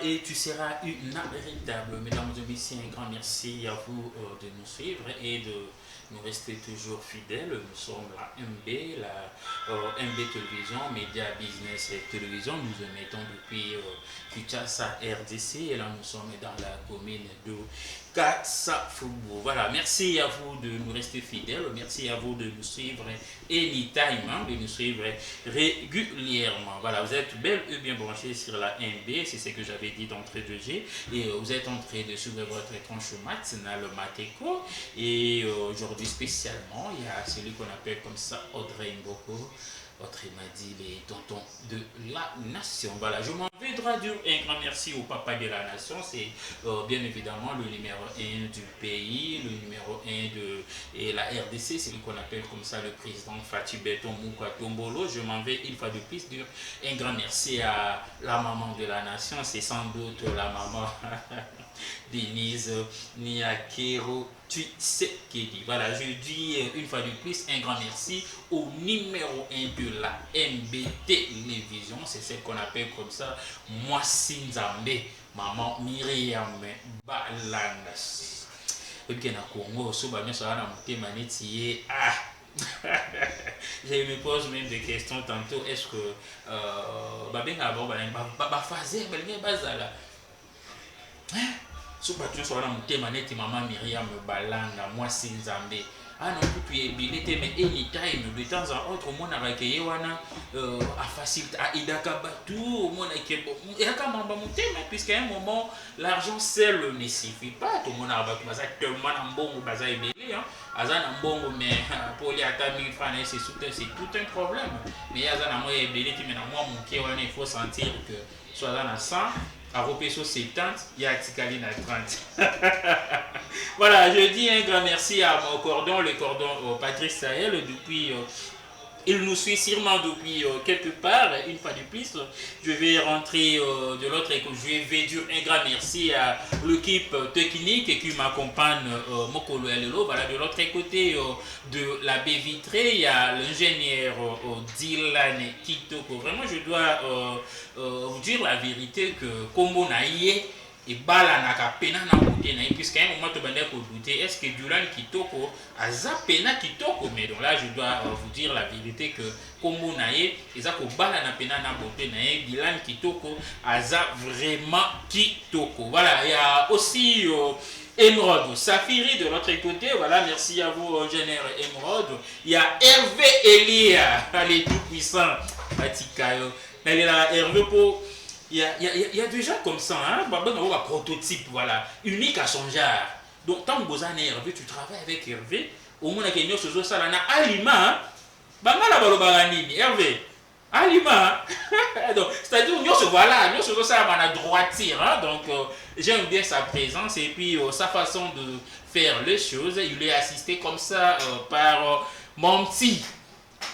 et tu seras inarrêtable. Mesdames et messieurs, un grand merci à vous de nous suivre et de nous rester toujours fidèles. Nous sommes la MB, la MB Télévision, Média Business et Télévision. Nous émettons depuis Kinshasa, RDC, et là nous sommes dans la commune de Kassafubu. Voilà, merci à vous de nous rester fidèles, merci à vous de nous suivre anytime, hein, de nous suivre régulièrement. Voilà, vous êtes bel et bien branchés sur la MB, c'est ce que j'avais dit d'entrée de jeu, et vous êtes en train de suivre votre tranche matinale Mateko, et aujourd'hui spécialement, il y a celui qu'on appelle comme ça Audrey Mboko. Autrement dit, les tontons de la nation. Voilà, je m'en vais droit dur. Un grand merci au papa de la nation. C'est bien évidemment le numéro 1 du pays, le numéro 1 de et la RDC, c'est ce qu'on appelle comme ça le président Fatih Beton Mouka Tombolo. Je m'en vais une fois de plus dire un grand merci à la maman de la nation. C'est sans doute la maman Denise Niakero. Tu sais qui dit. Voilà, je dis une fois de plus un grand merci au numéro 1 de la MB Télévision. C'est ce qu'on appelle comme ça Mwasi Nzambe, maman Myriam Balandas. Et puis, na Congo, so ba meso na mutema netiye. Ah. Je me pose même des questions tantôt. Est-ce que babenga ba fazer balinga bazala. So battu sur la mutema neti maman Myriam Balanga, Mwasi Nzambe. Ah non, tu es bilité, mais anytime, de temps en autre, on a recueilli à faciliter, à Idaka Batou, on a puisqu'à un moment, l'argent seul ne suffit pas. Tout le monde a tellement un bon bazar belé, Azan un bon, mais pour les attaques 1000 francs, c'est tout un problème. Mais Azan a moi belé, mais moi, mon cœur, il faut sentir que soit dans 100. À Ropeso 70, il y a Tikaline à 30. Voilà, je dis un grand merci à mon cordon, le cordon Patrice Sahel, depuis il nous suit sûrement depuis quelque part. Une fois de plus, je vais rentrer de l'autre école. Je vais dire un grand merci à l'équipe technique qui m'accompagne, Mokolo Elelo. Voilà, de l'autre côté de la baie vitrée, il y a l'ingénieur Dylan Kitoko. Vraiment, je dois vous dire la vérité que Kombo Naïe et bala naka pena na côté na puisqu'à un moment tu vas douter est-ce que Dylan Kitoko a zapena Kitoko, mais donc là je dois vous dire la vérité que Kombo Naïe et ça ko bala na pena na côté na Dylan Kitoko a vraiment Kitoko. Voilà, il y a aussi Emeraude Safiri de l'autre côté. Voilà, merci à vous, général Emeraude. Il y a Hervé Elia, les tout puissants. Atikayo. Il y a Hervé pour. Il y a des gens comme ça, hein, un prototype, voilà, unique à son genre. Donc, tant que vous avez Hervé, tu travailles avec Hervé, au moins, il y a une ça, là, Alima, Hervé, Alima, c'est-à-dire, voilà, nous ça, on a droitir, hein, donc, j'aime bien sa présence et puis sa façon de faire les choses. Il est assisté comme ça par mon petit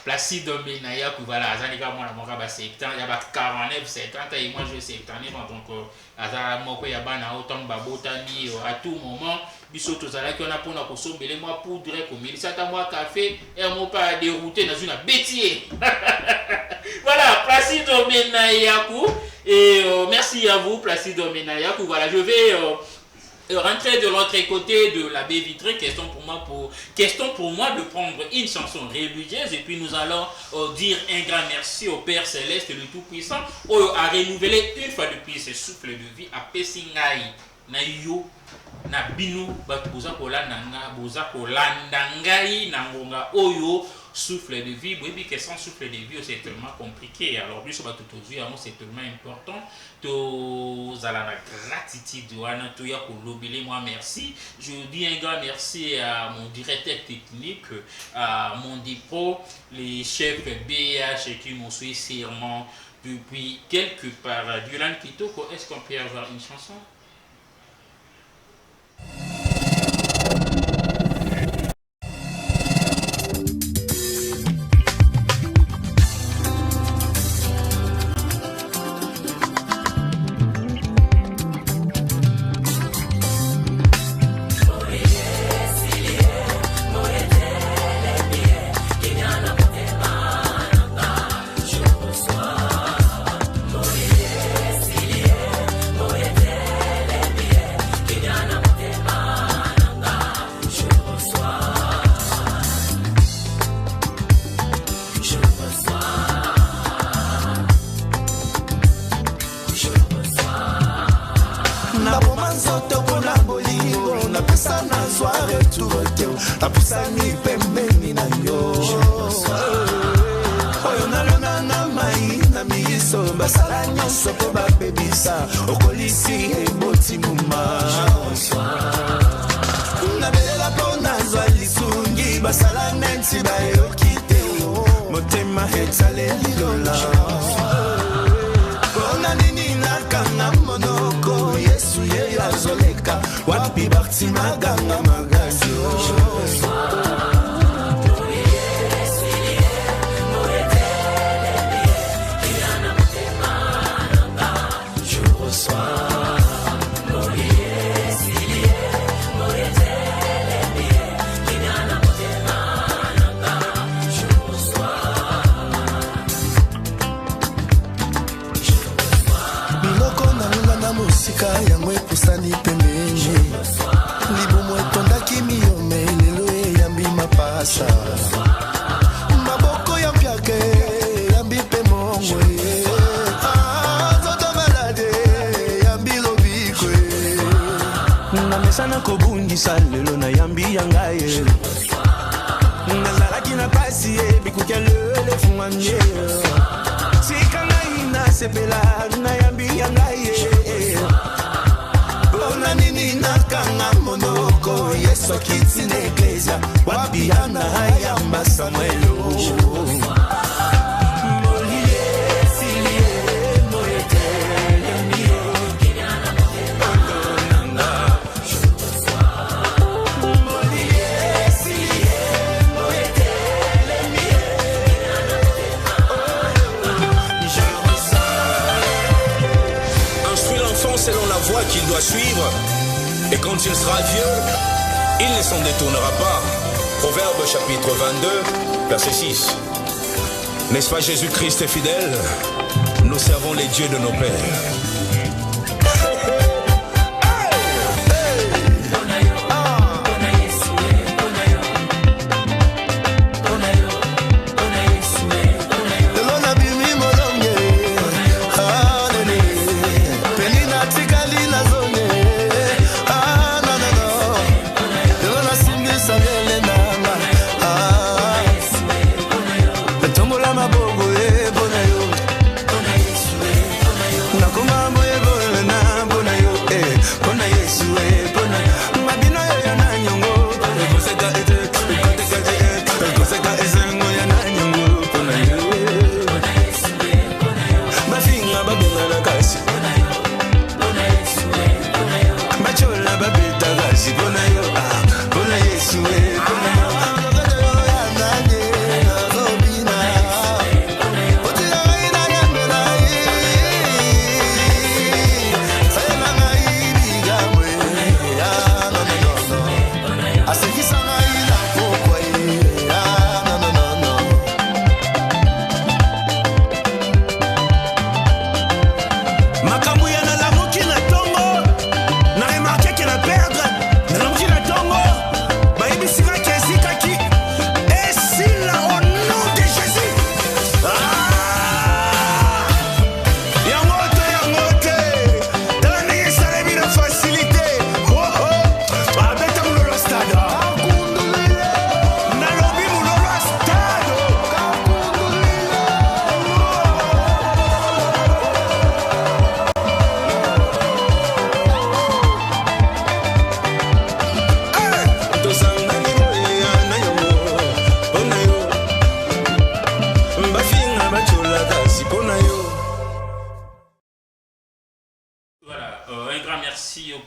Placide Menaya, voilà, Zanika, moi, mon rabat, c'est il y a 49, 50, et moi, je sais, donc, Azara, Moko, Yabana, autant Babotani, à tout moment, Bissoto, Zalaki, on a pour nous consommer, moi, poudre, comme il s'attend à moi, café, et on m'a pas dérouté dans une bêtise. Voilà, Placide Menaya, et merci à vous, Placide Menaya, voilà, je vais. Rentrer de l'autre côté de la baie vitrée, question pour moi de prendre une chanson religieuse et puis nous allons dire un grand merci au Père Céleste, le Tout-Puissant, à renouveler une fois de plus ce souffle de vie à Pessingaï, na yo, na binu, boza kolanda ngai, na ngonga oyo, souffle de vie. Oui, que sans souffle de vie, c'est tellement compliqué. Alors, bien sûr, c'est tellement important. Tous à la gratitude, moi merci. Je dis un grand merci à mon directeur technique, à mon dépôt, les chefs BH qui m'ont suivi sûrement depuis quelque part. Dylan Kitoko, est-ce qu'on peut avoir une chanson? Moye nakoma nzoto mpona bolingo napesa nazwa retour te napusani pembeni na yo oyo nalonanga mai na miso basala nyonso mpo bapebisa okolisi eboti muma nabelela mpo nazwa lisungi basala neti bayoki te motema etaleli lola mpona nini nakanga monoko yesu ye azoleka wapi bakti maganga magasi yango epusani pembeni libumu etondaki miyome lelo eyambi mapasa maboko ya mpiake yambi mpe mongwe nzoto malade yambi lobikwe namesana kobundisa lelo na yambi ya ngai nazalaki na pasi bikukia lelo efungwamie sika ngai nasepela na yambi ya ngai nini nakanga monoko yesu akiti na eklesia wapi yana yamba samuelo selon la voie qu'il doit suivre, et quand il sera vieux, il ne s'en détournera pas. Proverbe chapitre 22, verset 6. N'est-ce pas Jésus-Christ est fidèle? Nous servons les dieux de nos pères.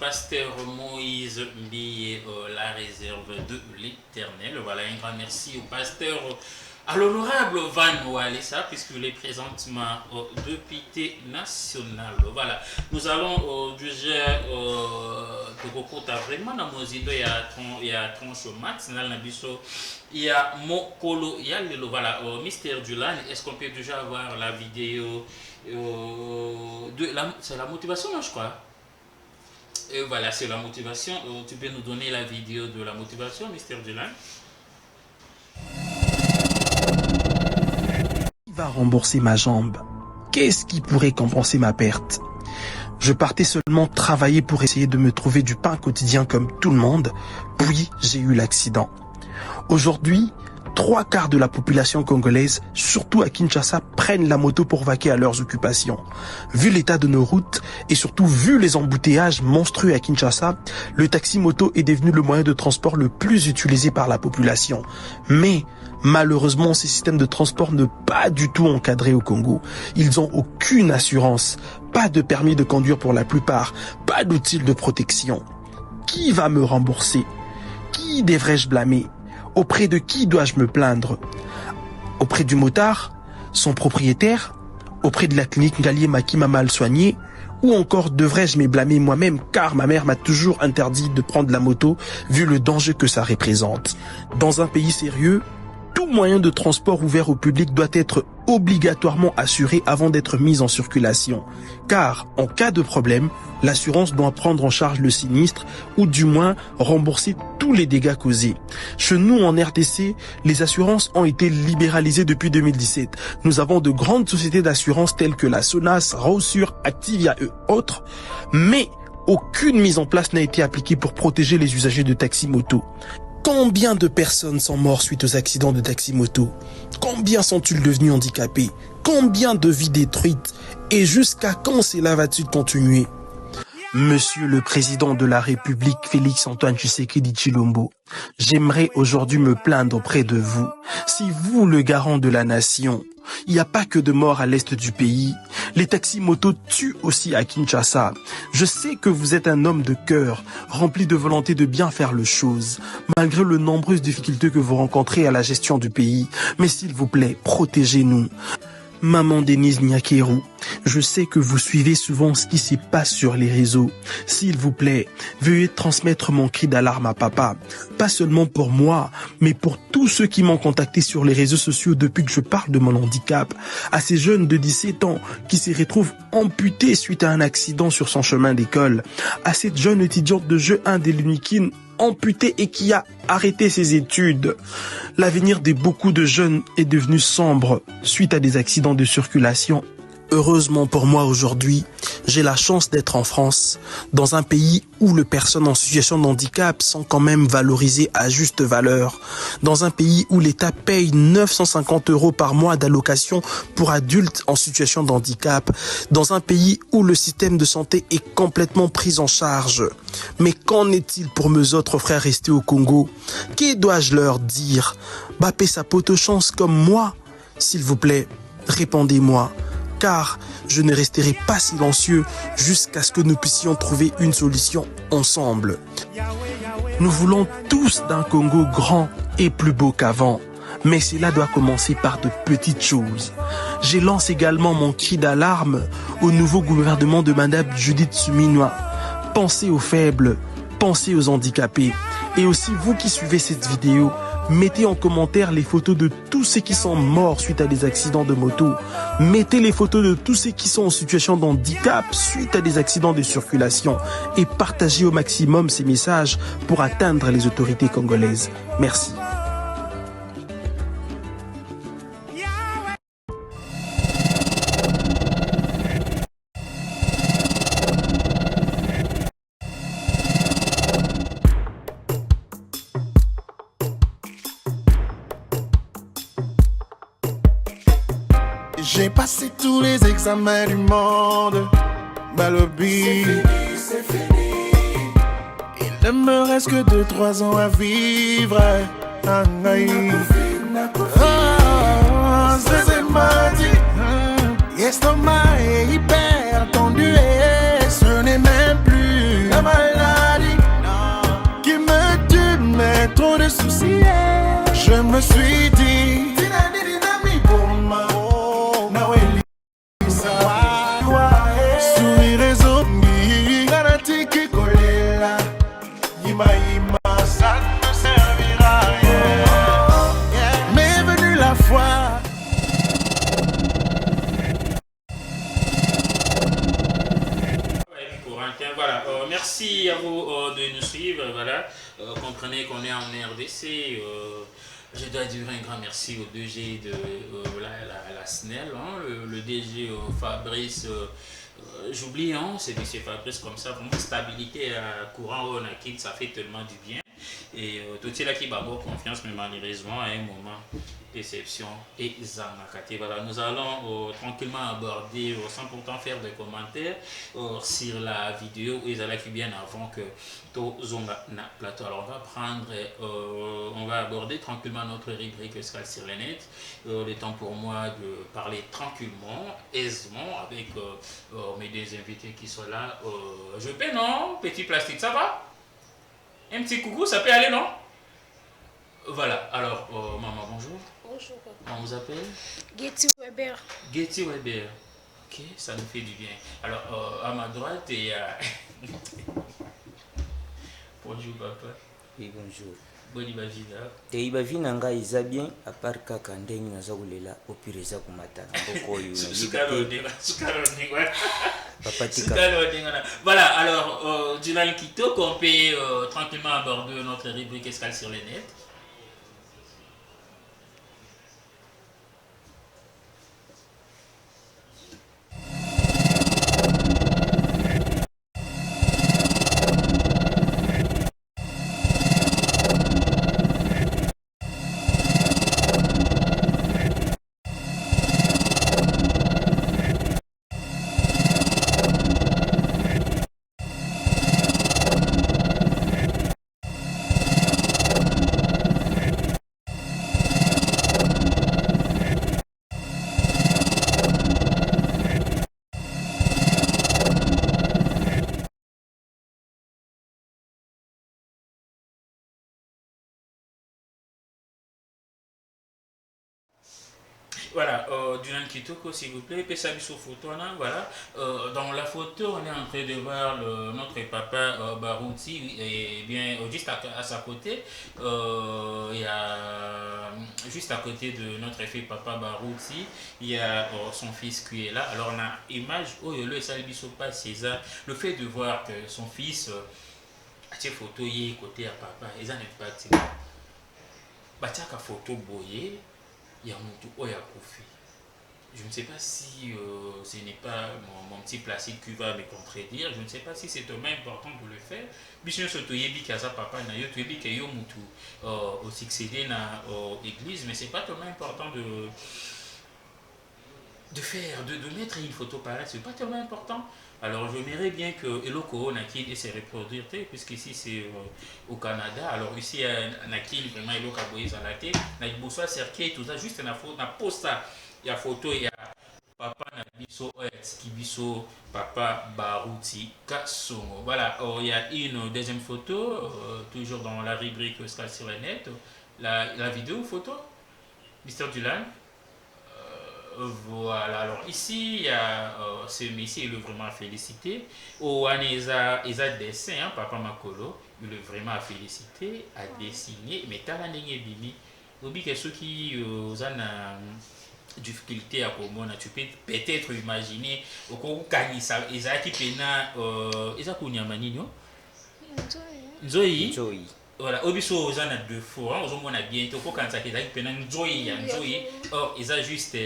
Pasteur Moïse Mbiye, la réserve de l'Éternel. Voilà, un grand merci au pasteur, à l'honorable Van Walesa, puisqu'il est présentement député national. Voilà, nous allons juger de Kokota vraiment dans mon zido, il y a Tronche Max, il y a Mokolo, il y a le voilà, Mystère du Lan. Est-ce qu'on peut déjà avoir la vidéo c'est la motivation, je crois. Et voilà, c'est la motivation. Tu peux nous donner la vidéo de la motivation, Mystère du Lan? Qui va rembourser ma jambe? Qu'est-ce qui pourrait compenser ma perte? Je partais seulement travailler pour essayer de me trouver du pain quotidien comme tout le monde, puis j'ai eu l'accident. Aujourd'hui, 3/4 de la population congolaise, surtout à Kinshasa, prennent la moto pour vaquer à leurs occupations. Vu l'état de nos routes et surtout vu les embouteillages monstrueux à Kinshasa, le taxi-moto est devenu le moyen de transport le plus utilisé par la population. Mais malheureusement, ces systèmes de transport ne sont pas du tout encadrés au Congo. Ils n'ont aucune assurance, pas de permis de conduire pour la plupart, pas d'outils de protection. Qui va me rembourser? Qui devrais-je blâmer? Auprès de qui dois-je me plaindre? Auprès du motard? Son propriétaire? Auprès de la clinique Ngaliema qui m'a mal soigné? Ou encore devrais-je me blâmer moi-même car ma mère m'a toujours interdit de prendre la moto vu le danger que ça représente? Dans un pays sérieux, tout moyen de transport ouvert au public doit être obligatoirement assuré avant d'être mis en circulation. Car, en cas de problème, l'assurance doit prendre en charge le sinistre ou du moins rembourser tous les dégâts causés. Chez nous, en RDC, les assurances ont été libéralisées depuis 2017. Nous avons de grandes sociétés d'assurance telles que la Sonas, Rawsur, Activia et autres, mais aucune mise en place n'a été appliquée pour protéger les usagers de taxi-moto. Combien de personnes sont mortes suite aux accidents de taxi-moto? Combien sont-ils devenus handicapés? Combien de vies détruites? Et jusqu'à quand cela va-t-il continuer? Monsieur le Président de la République, Félix-Antoine Tshisekedi Tshilombo, j'aimerais aujourd'hui me plaindre auprès de vous. Si vous, le garant de la nation, il n'y a pas que de morts à l'est du pays. Les taxis-motos tuent aussi à Kinshasa. Je sais que vous êtes un homme de cœur, rempli de volonté de bien faire les choses, malgré les nombreuses difficultés que vous rencontrez à la gestion du pays. Mais s'il vous plaît, protégez-nous. Maman Denise Nyakeru, je sais que vous suivez souvent ce qui s'y passe sur les réseaux. S'il vous plaît, veuillez transmettre mon cri d'alarme à papa. Pas seulement pour moi, mais pour tous ceux qui m'ont contacté sur les réseaux sociaux depuis que je parle de mon handicap. À ces jeunes de 17 ans qui se retrouvent amputés suite à un accident sur son chemin d'école. À cette jeune étudiante de jeu 1 de l'Unikin amputée et qui a arrêté ses études. L'avenir de beaucoup de jeunes est devenu sombre suite à des accidents de circulation. Heureusement pour moi aujourd'hui, j'ai la chance d'être en France, dans un pays où les personnes en situation de handicap sont quand même valorisées à juste valeur, dans un pays où l'État paye 950 € par mois d'allocation pour adultes en situation de handicap, dans un pays où le système de santé est complètement pris en charge. Mais qu'en est-il pour mes autres frères restés au Congo? Que dois-je leur dire? Bapé sa pote chance comme moi? S'il vous plaît, répondez-moi. Car je ne resterai pas silencieux jusqu'à ce que nous puissions trouver une solution ensemble. Nous voulons tous d'un Congo grand et plus beau qu'avant, mais cela doit commencer par de petites choses. Je lance également mon cri d'alarme au nouveau gouvernement de Madame Judith Suminwa. Pensez aux faibles, pensez aux handicapés. Et aussi vous qui suivez cette vidéo, mettez en commentaire les photos de tous ceux qui sont morts suite à des accidents de moto. Mettez les photos de tous ceux qui sont en situation de handicap suite à des accidents de circulation. Et partagez au maximum ces messages pour atteindre les autorités congolaises. Merci. J'ai passé tous les examens du monde, Balobi. C'est fini. Il ne me reste que 2-3 ans à vivre. C'est m'a dit. L'estomac est hyper tendu et ce n'est même plus la maladie qui me tue, mais trop de soucis. Je me suis dit. Voilà, merci à vous de nous suivre. Voilà, comprenez qu'on est en RDC. Je dois dire un grand merci au DG de la SNEL, hein, le DG Fabrice J'oublie, hein, c'est M. Fabrice comme ça, vraiment stabilité courant on a qui ça fait tellement du bien. Et tout est là qui va avoir confiance, mais malheureusement, à un moment, déception et zanakate. Voilà, nous allons tranquillement aborder, sans pourtant faire des commentaires, sur la vidéo où ils allaient bien avant que tout zonga na plateau. Alors on va prendre, on va aborder tranquillement notre rubrique Escale sur le net. Le temps pour moi de parler tranquillement, aisément, avec mes deux invités qui sont là. Je paie, non? Petit plastique, ça va? Un petit coucou, ça peut aller, non? Voilà, alors, maman, bonjour. Bonjour, papa. On vous appelle? Getty Weber. Getty Weber. Ok, ça nous fait du bien. Alors, à ma droite, il y a... Bonjour, papa. Oui, bonjour. Boni Bavida. Tei bavina nga eza bien à part kaka ndenge naza kolela au pire eza komata na mboko oyo papa tika. Voilà, alors Dylan Kito qu'on peut tranquillement aborder notre rubrique Escale sur le net. Voilà, Dylan Kitoko, s'il vous plaît, ça sur photo, voilà. Dans la photo, on est en train de voir notre papa Barouti, et bien juste à sa côté, il y a juste à côté de notre fils papa Barouti, il y a son fils qui est là. Alors on a image, oh le pas César, le fait de voir que son fils a cette photo y côté à papa, ils en est pas Batiaka photo boyé. Il y a Kofi. Je ne sais pas si ce n'est pas mon petit plastique qui va me contredire. Je ne sais pas si c'est tellement important de le faire. Bisous surtout yebi kaza papa na yo yebi ke yo mutu au succéder na église, mais c'est pas tellement important de faire de mettre une photo pareille. C'est pas tellement important. Alors j'aimerais bien que Eloko Nakin ait ses reproduire, puisqu'ici c'est au Canada. Alors ici Nakin vraiment Eloko Aboye Zalate, Nakibouswa Serke, tout ça, juste na posta, il y a photo, il y a papa Nabiso Kibiso, papa Barouti Kasongo. Voilà, il y a une deuxième photo, toujours dans la rubrique Escale sur le net, la vidéo photo, Mr. Dylan. Voilà, alors ici, il y a ce monsieur, il est vraiment félicité. Aneza dessin, hein, papa Makolo, il est vraiment félicité, à dessiner, mais t'as la ligne bimi. Obi que ceux qui ont difficulté à comprendre, tu peux peut-être imaginer, au coup, Kanisa, Isaki Pena, Isaku Nyamanino, Nzoï. Voilà, obiso aux a deux fois, aux hommes on a bientôt pour quand ça qui est pendant Nzoï, or ils ont juste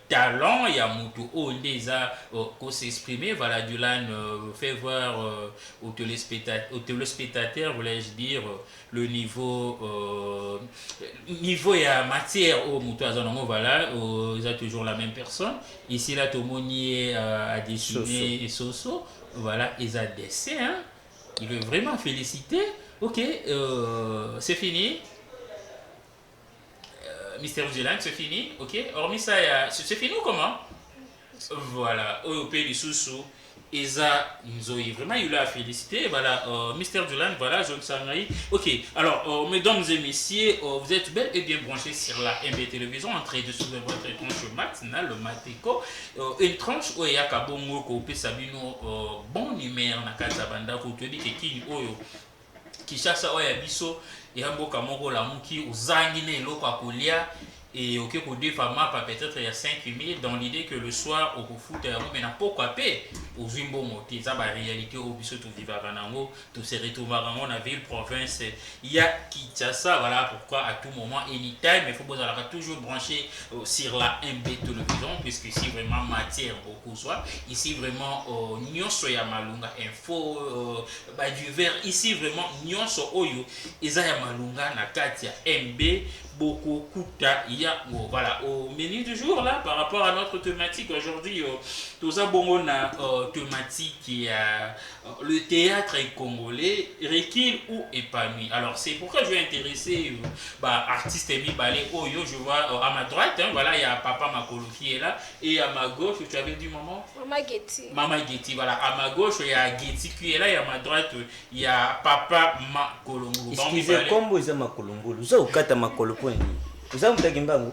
talent, il y a Moutou, on les a s'exprimer, voilà, Dylan fait voir aux téléspectateurs, voulais-je dire, le niveau et à matière au Moutou Azanongo, voilà, ils ont toujours la même personne. Ici, là, Tomoni a dessiné et Soso, voilà, ils ont dessin, hein. Il veut vraiment féliciter. Ok, c'est fini. Mr. Dylan, c'est fini. Ok, hormis ça, c'est fini ou comment? Voilà, au pays du Soussou, Eza Nzoï. Vraiment, il l'a félicité. Voilà, Mr. Dylan, voilà, John Sangaï. Ok, alors, mesdames et messieurs, vous êtes bel et bien branchés sur la MB Télévision en train de suivre votre tranche matinale, le Mateko. Une tranche où il y a Kabongo, Kope Sabino, bon numéro, Nakazabanda, Kotobi, Kiki, Oyo, Kishasa, Oya Biso, et Hambo Kamoko, la Mouki, Uzangine, Loko Akolia. Et ok, pour deux femmes, peut-être il y a 5 000 dans l'idée que le soir, au foot, mais n'a pas quoi payer. Au Zimbo, c'est ça la réalité, au Bissot, tout vivre à Ranango, tout se retrouve à Rango, la ville, province. Il y a Kinshasa, voilà pourquoi à tout moment, anytime, il faut toujours brancher sur la MB télévision, puisque ici vraiment matière beaucoup soit. Ici vraiment, Nyonso ya Malunga info, du verre, ici vraiment Nyonso Oyo, Isa ya Malunga, Nakatia MB. Beaucoup Kuta, il y a voilà au menu du jour là par rapport à notre thématique aujourd'hui tout ça bon on a thématique qui a le théâtre congolais requis ou épanoui. Alors c'est pourquoi je vais intéresser artiste Emi Balé Oyo. Je vois à ma droite voilà il y a Papa Makolo qui est là et à ma gauche tu avais dit maman Maman Getty voilà à ma gauche il y a Getty qui est là et à ma droite il y a Papa Makolongolo. Excusez combo za Makolongolo ça ukata Makolo point vous avez mtagimbango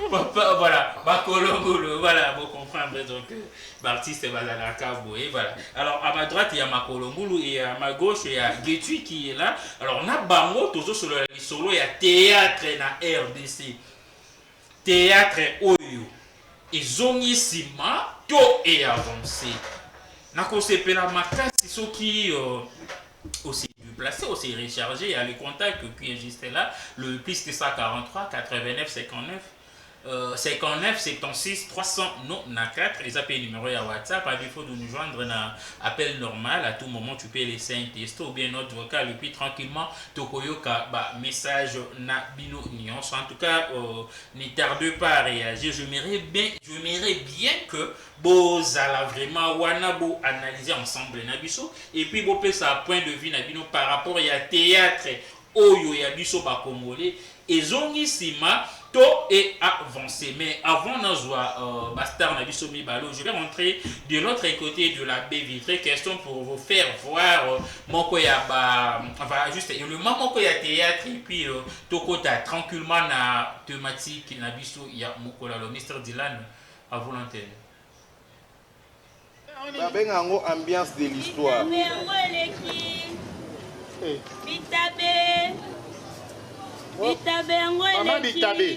Papa voilà Makolongolo voilà vous comprenez donc l'artiste Bazalaka Boé voilà. Alors à ma droite il y a Makolongolo et à ma gauche il y a Getty qui est là. Alors on a bango toujours sur le solo il y a théâtre na RDC théâtre Oyo et zongisima to et avancé na kosepela makasi soki aussi placé, aussi rechargé, il y a le contact qui est juste là, le plus de 143 89 59 59 76 394 et ça peut numéro à WhatsApp à défaut de nous joindre dans appel normal à tout moment tu peux laisser un texto ou bien notre vocal et puis tranquillement tokoyoka message na bino nyonso. En tout cas ne tardez pas à réagir. J'aimerais bien que bozala vraiment wanabo analyser ensemble na biso et puis bo pe sa point de vue na bino par rapport à théâtre oyo ya biso ba congolais et zongi sima to et avancé. Mais avant d'en Bastar Nabiso Mibalo, je vais rentrer de l'autre côté de la baie vitrée. Question pour vous faire voir mon koya juste le moment koya théâtre et puis tokota tranquillement na thématique Nabiso il y a mokola le Mr Dylan à vous l'antenne. Babengango ambiance de l'histoire. Maman Bitabe.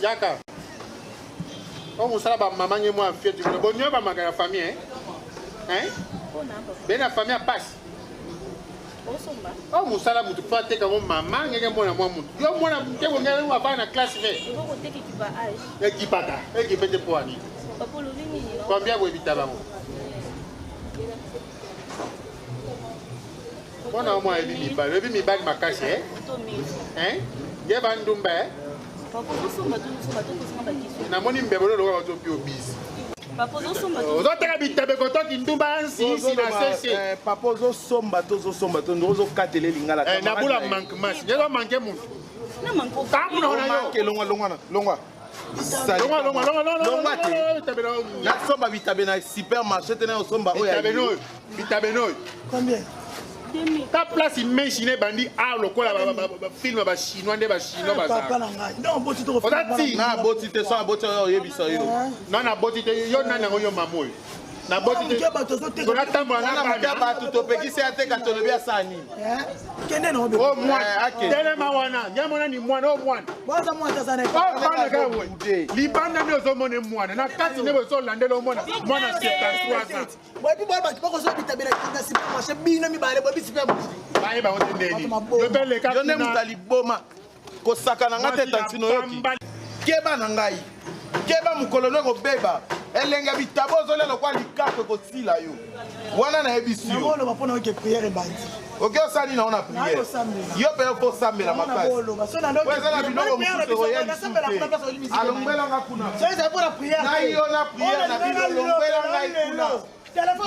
Yaka. On vous savez, maman et moi, fier du bon Dieu, ma famille, hein? Ben la famille passe. Oh, vous savez, vous faites comme maman et moi, moi, yo, moi, on va faire la classe fait. Équipé pour Annie. Combien vous évitez avant? On a au moins un bag ma cache, hein? J'ai pas de ndumba, hein? Na moni mbebolo lo wa topi obisi. Papa zo somba to. Ozo teka bitabe ko to kindumba ansi si na sese. Papa zo somba to ndozo katele lingala. Na bula manquement. J'ai manqué mon. Na manko. Ta bula na yo. Longwa. La somba bitabe na supermarché tena somba oya. Bitabe no. Combien? Ta place imagine bandi le quoi film ba chinois de ba chinois ba ça. Papa nanga. Non boti to. Na boti te so boti yo yebisa yo. Non na boti te yo na na yo mamoy. Na boti te. Ko na tamba na ba to to peki se ate ka to le bia sani. Kende no be. Oh moi. Tele ma wana. Nyamona ni mwana o mwana. Baza mwata sana. Oh bana ka wo. Libanda mi ozo mona mwana. Na kati ne bo so landelo mwana. Mwana c'est à 3 ans. Moi puis moi tu pas ko so bitabela kinga si marché bina mi bare bo bi super baye ba wote ndeni. Le bel ka. Yo ne mutali boma. Ko sakana ngate tantino yoki. Keba na ngai. Keba mukolono ko beba. Elenga bitabo zo lelo kwa likako ko sila yo. Wana na ebisi yo. Ngolo bapona ke prière bandi. OK osali na ona prière. Yo pe ko sambela makasi. Weza na bino mususu royal. Alombela ngakuna. C'est pour la prière. Na yo na prière na bino lombela ngai kuna.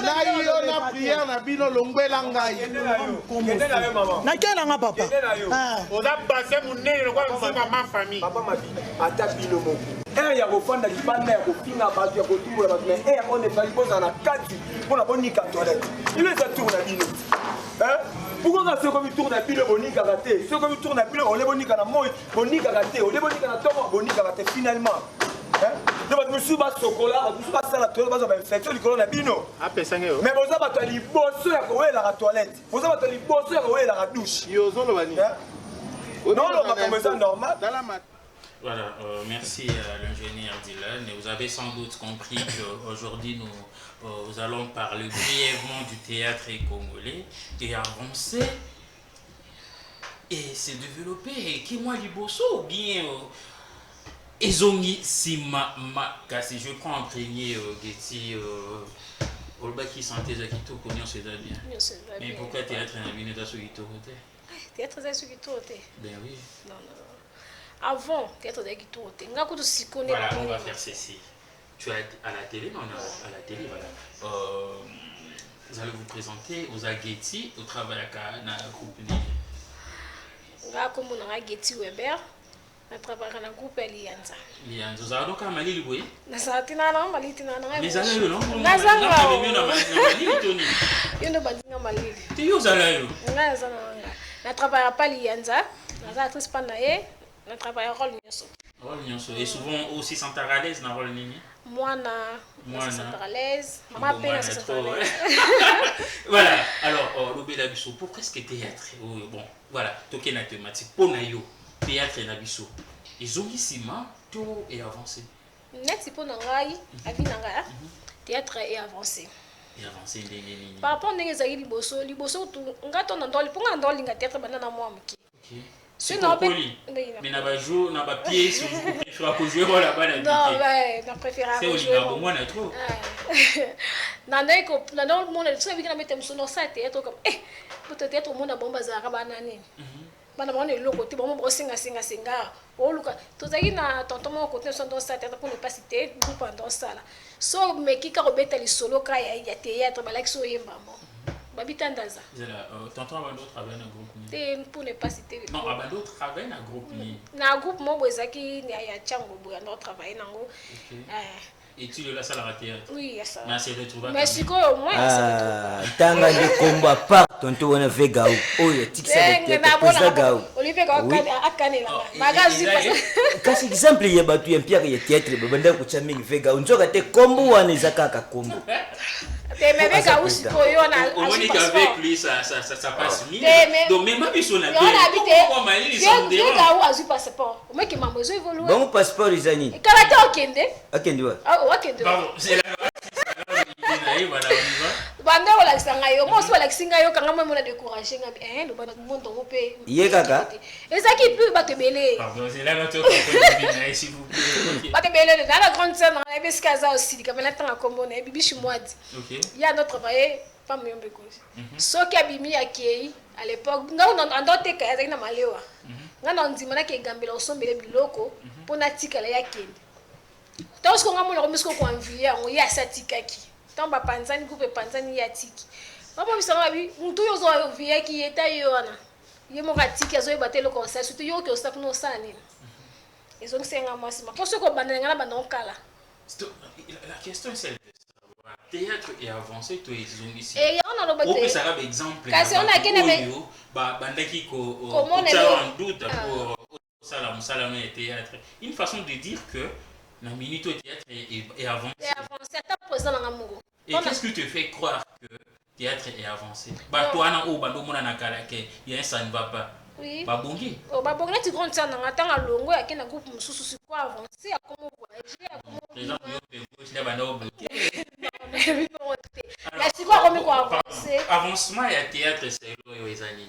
Na yo na prière na bino lombela ngai. Na kela nga papa. Oza basé munene kwa mzima ma famille. Papa mabi ata bino moko. Ya kofanda libanda ya kofinga bato ya kotumbola bato mais on est pas liboza na kati pona bonika toilette. Il est à tourner na bino. Pourquoi quand c'est comme tourne na bino bonika raté? C'est comme tourne na bino on les bonika na moi bonika raté. On les bonika na tomo bonika raté finalement. De votre monsieur bas chocolat, monsieur bas la toilette, bas infection du colon bino. Mais vous avez battu les bosses à courir la toilette. Vous avez battu les bosses à courir la douche. Yo zolo bani. Non, on va commencer normal. Dans la mat. Voilà, merci à l'ingénieur Dylan. Vous avez sans doute compris qu'aujourd'hui nous allons parler brièvement du théâtre congolais et avancer et se développer. Et qui moi liboso ou bien Ezongi Sima Makasi. Je prends en premier Getty Olba qui sentait Zakito Konyo c'est bien. Mais pourquoi théâtre n'a bien été sur Gito? Théâtre n'a sur Gito. Ben oui. Non. Avant, théâtre n'a Gito. Voilà, on va faire ceci. Tu es à la télé, non, à la télé, voilà. Vous allez vous présenter aux Ageti au travail à la groupe. Comme on a Getty Weber. Je travaille dans le groupe Lianza. Lianza, vous avez donc un Mali Liboué? Mais ça, tu n'as pas Mali, tu n'as pas Mali. Mais ça, non? Tu n'as pas Mali. Tu es où ça là? Je travaille pas Lianza. Je travaille pas Naye. Je travaille à Rôle Nyonso. Et souvent aussi Santaralaise dans Rôle Nini? Moi, je suis Santaralaise. Maman appelle Santaralaise. Voilà, alors, l'obéla biso, pour presque théâtre. Bon, voilà, toqué la thématique. Pour Nayo. Théâtre et Nabiso. Ils ont ici tout est avancé. Net pour Nangai, Avinanga. Théâtre est avancé. Et avancé par rapport à Nézari Liboso, on a ton endroit, pour un endroit, il théâtre banana moi. Ok. C'est pas poli. Mais n'a pas joué, n'a pas pied, si vous préférez pour jouer là-bas. Non, ouais, n'a préféré jouer. C'est au niveau, moi, n'a trop. Dans le monde, tu sais, il y a des gens qui sont théâtre comme, peut-être au monde a bon bazar, banane. Bana bana le côté bon brosinga singa o luka tozaki na tonton mon côté son dans ça pour ne pas citer groupe dans ça là so mais qui ka robeta li solo ka ya théâtre balaki so yemba mo babita ndaza zela tonton abando travaille dans groupe ni pour ne pas citer non abando travaille dans groupe ni na groupe mo bozaki ni ya chango bo na travailler nango et tu le laisses à la théâtre. Oui, ça. Merci de trouver. Merci au moins. Tanga de combat pas tonton on a fait gaou. Oh, il tic ça de gaou. Olivier gaou akane la. Magazi kasi exemple ya batu ya Pierre ya théâtre babanda ko chaming fait gaou. Nzoka te kombo wana ezaka kombo. Mais gaou siko yo na. On dit qu'avec lui ça passe mieux. Donc même si on a bien. On a habité. Gaou azu passeport. O meki mambo zo évoluer. Bon passeport izani. Karate okende. Okende wa. Pardon, c'est la voilà, on y va. Banda wala kisangayo, mo so wala kisangayo kanga mo na décourager ngabi le bana monde ngo pe. Ye kaka. Ezaki plus batebele. Pardon, c'est là notre compagnie s'il vous plaît. Batebele dans la grande scène on avait skaza aussi comme la temps comme on est bibi chimwadi. OK. Il y a notre travail pas myombe ko. So ki abimi akei à l'époque nga on ndote ka ezaki na malewa. Nga na ndima na ke gambela osombele biloko pona tikala ya kende. Donc ce qu'on a mon remis qu'on envoyé on y a satikaki tant ba panzani groupe panzani ya tiki papa bisanga bi muntu yo zo envoyé qui était yona ye mo katiki azo batelo conseil surtout yo ke ostap no sani ils ont senga masima pour ce qu'on bandana ngana bandon kala la question c'est théâtre est avancé to ils ont ici et on a le bateau ça va exemple kasi on a kene ba bandaki ko ça en doute pour ça la musala no théâtre une façon de dire que la minute au théâtre est avancée. Et qu'est-ce qui te fait croire que le théâtre est avancé? Bah toi na o bando mona na kala ke ya ça ne va pas. Oui. Ba bongi. Oh ba bongi tu grande ça na tanga longo ya kena groupe mususu si quoi avancer à comment voyager à comment. Les gens yo be bando bloqué. La si quoi comme quoi avancer. Avancement ya théâtre c'est yo ezali.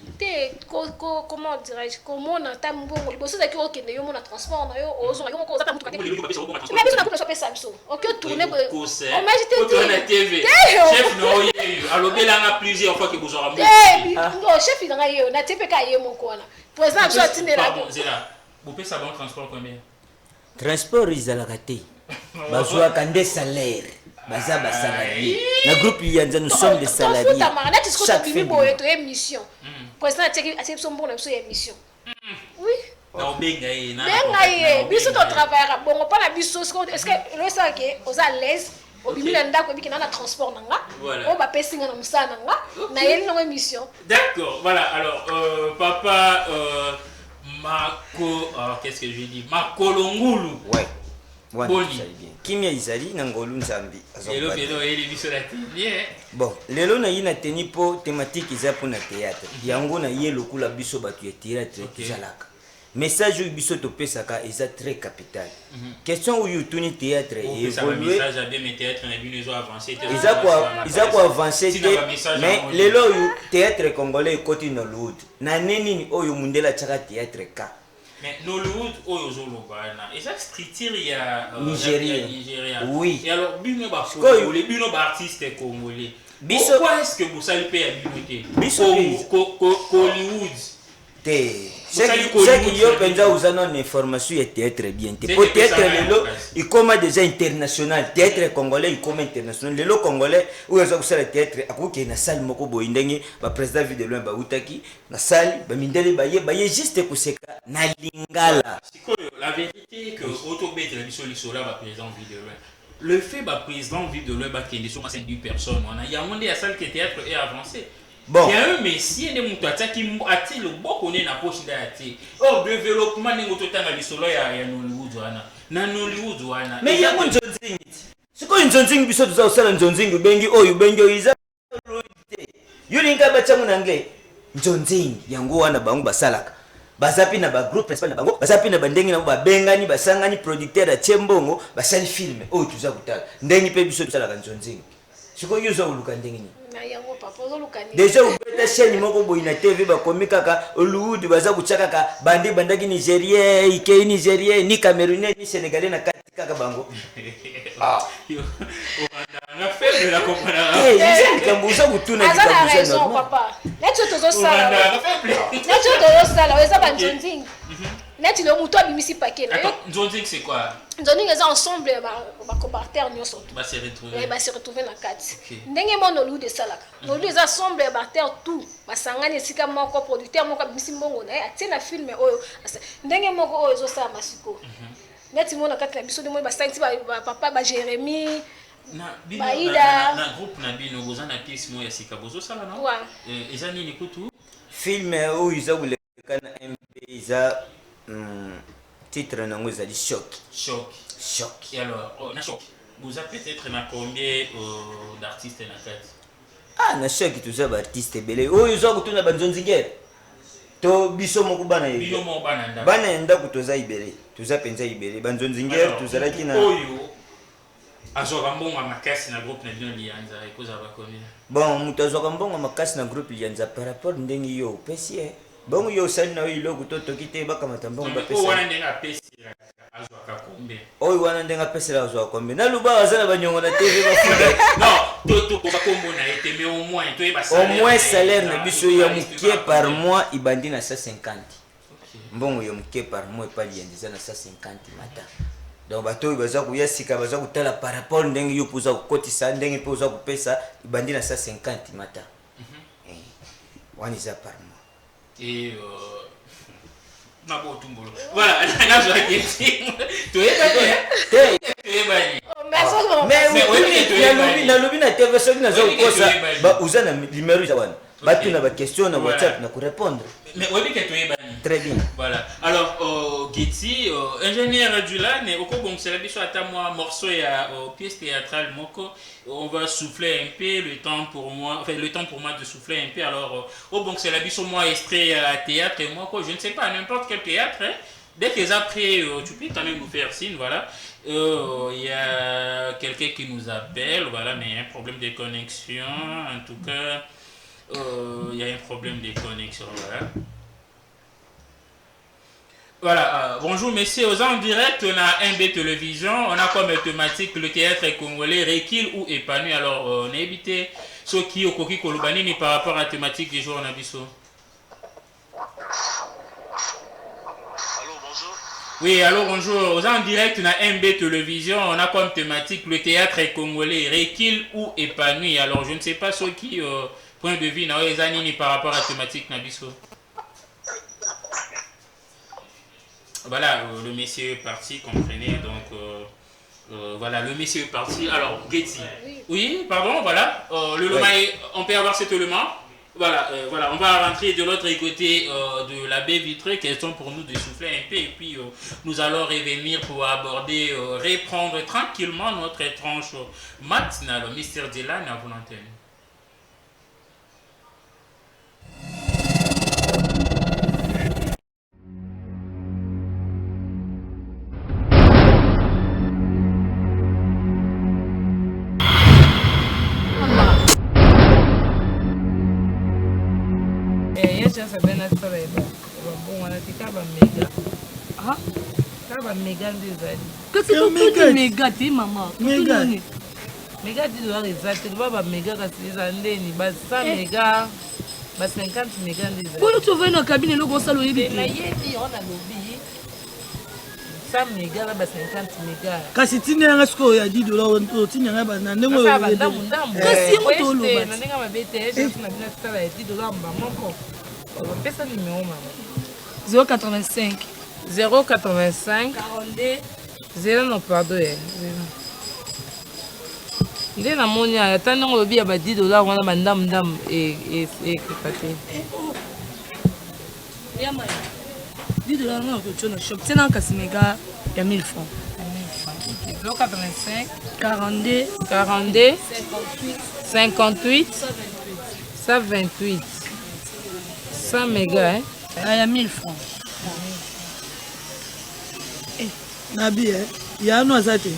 Comment dirais-je comment na tambongo liboso za ki okende yo mona transport na yo ozo yo ko za ta mutu kate. Mais biso na coupe so pesa biso. OK tourner bo. On m'a dit tu na TV. Chef no yo alobela nga plusieurs fois que vous aurez. Non chef il nga yo na TP ka yo moko na. Président so tinde la. C'est là. Vous payez ça bon transport combien? Transport izalaka te. Bazwa kande salaire. Baza ba salarié. Na groupe Lianza nous sommes des salariés. Chaque fin de émission. Président a son bon émission. Oui. Non bengaye na. Bengaye, biso to travailler bon pas la biso est-ce que le ça que aux à l'aise au bimila ndako biki na transport nanga. On va passer na musana nanga na yeli na émission. D'accord. Voilà. Alors papa Mako qu'est-ce que je dis? Makolongulu. Ouais. Boni. Kimia izali na ngolu nzambi. Bon, lelo na yina teni po thématique iza pour na théâtre. Yango na ye lokula biso batu ya théâtre kizalaka. message où biso topesaka eza très capital. Question où you tuni théâtre évoluer. Message à bien mais théâtre na bino zo avancer. Ils quoi avancer mais lelo yu théâtre congolais côté Nollywood. Na nini oyo mundela chaka théâtre ka. Mais Nollywood oyo zo lobana. Eza structure ya Nigeria. Oui. Et alors bino ba congolais, bino ba artiste congolais. Pourquoi est-ce que vous savez payer à l'unité? Hollywood. C'est qu'il y a une information et théâtre bien. Pour théâtre, il commence déjà international. Théâtre congolais, il commence international. Le congolais, où il y a le théâtre, il y a une salle, le président de l'Ouest, la salle, il y a juste pour ce cas, Lingala. La vérité est que Autobé de la mission Lissola, le président de l'Ouest. Le fait que le président vive de l'Ouest, qu'il y a 5 personnes, il y a un monde à salle que le théâtre est avancé. Bon. Il y a un messie de Moutouata qui a été le bon qu'on est dans la poche d'Até. Or, développement de Moutouata dans le solo, il y a Nollywood. Mais il y a un Nzonzing. C'est quoi un Nzonzing? Bisous, tu as un Nzonzing, Bengi, oh, you Bengi, Isa. You n'inga bacha mon anglais. Nzonzing, yango wana bangu basalaka. Bazapi na ba groupe principal na bango, bazapi na bandengi na ba bengani basangani producteur ya Chembongo, basali film. Oh, tu za kutala. Ndengi pe bisous salaka Nzonzing. Siko yuzo uluka ndengi. Déjà vous êtes chaîne moko boina TV ba komika Hollywood baza kuchaka ka bandaki Nigeria, Ikei Nigeria, ni Camerounais, ni Sénégalais na kaka bango. Ah. On a fait de la comparaison. Eh, ils ont kambuza kutuna kitambuza. Azana raison papa. Neto tozo sala. Neto tozo sala, eza ba Nzonzing. Neto le muto abimisi paquet na. Attends, Nzonzing c'est quoi? Nzonzing eza ensemble ba combattre nyoso. Ba se retrouver. Ba se retrouver na kati. Ndenge mo no lude salaka. No lude eza ensemble ba terre tout. Ba sangani esika moko producteur moko abimisi mbongo na atie na film oyo. Ndenge moko oyo zo sala masiko. Neti mo na kati na biso de mo ba santi ba papa ba Jérémy. Baïda na groupe na bino boza na pièce mo ya sika bozo sala non? Ouais. Eza nini kutu? Film oyo iza buleka na MP iza titre nango ezali choc. Et alors, na choc. Vous avez peut-être na combien d'artistes na kati? Ah, na choc tuza ba artiste belé. Oyo zo kutuna ba Nzonzingere. To biso moko bana ye. Biso moko bana nda. Bana nda kutoza ibele. Tuza penza ibele. Ba Nzonzingere tuzalaki na oyo. Azoka mbongo makasi na groupe na bino lianza ekoza ba komi. Bon, mutu azoka mbongo makasi na groupe lianza par rapport ndengi yo pesi bongo yo sali na yo kutoto kite baka matambongo ba pesi. O wana ndenga pesi azoka kombe. Oyo wana ndenga pesi la azoka kombe. Na luba azala banyongo na TV ba fuda. Non, to ba kombo na été mais au moins to ba salaire. Au moins salaire na biso ya mukie par mois ibandi na 150. Mbongo yo mukie par mois pa lianza na 150 mata. Donc bato baza kuya sika baza kutala par rapport ndenge yo poza kokotisa ndenge poza kopesa ibandi na 150 mata. Wani za par mois. Et voilà, là je vais tu es mais na lobi na TV so na zo kosa ba uza na numéro za wana batu na ba question na WhatsApp na ko répondre. Mais oui, que tu es banni. Très bien. Voilà. Alors, Getty, ingénieur du LAN, c'est la biche à moi, morceau et pièce théâtrale, on va souffler un peu, le temps pour moi de souffler un peu. Alors, c'est la biche, moi, extrait à théâtre, et moi, je ne sais pas, n'importe quel théâtre, hein. Dès que après, tu peux quand même nous faire signe, voilà. Il y a quelqu'un qui nous appelle, voilà, mais il y a un problème de connexion, en tout cas. Il y a un problème de connexion, voilà. Voilà, bonjour messieurs, aux en direct, on a MB Télévision, on a comme thématique le théâtre congolais, Rekil ou épanoui. Alors, on a évité ce qui au Koki Kolobanini par rapport à la thématique du jour en Abisso. Allô, bonjour. Oui, alors bonjour, aux en direct, on a MB Télévision, on a comme thématique le théâtre congolais, Rekil ou épanoui. Alors, je ne sais pas ce qui, point de vue, par rapport à la thématique Nabisso. Voilà, le monsieur est parti, comprenez, donc voilà, le monsieur est parti. Alors, Getty. Oui, pardon, voilà, le lema, on peut avoir cet élément. Voilà, voilà, on va rentrer de l'autre côté de la baie vitrée, question pour nous de souffler un peu, et puis nous allons revenir pour aborder, reprendre tranquillement notre tranche matinale. Mr. Dylan, à vous l'antenne. ye chance bena sala eba bon wana tika ba mega ah ba mega ndezali kasi ko mega ti mama mega mega $10 exact ba mega kasi za ndeni ba 100 mega ba 50 mega ndezali pour tu veux na cabine le gosalo yebi na yebi on a lobi 100 mega na ba 50 mega kasi tinanga siko ya $10 on tinanga ba na ndenge kasi moto lo ba na ndenge ba bete je na bina sala ya $10 mba moko on pesa numéro mama 085 085 0 non pardon il est na moni ya tanda ngolobi ya ba $10 wana ba ndam et pate yama $10 na ko chona shop tena kasi mega ya 1000 francs 085 42 58 128 100 mégas hein ya 1000 francs nabi ya no azate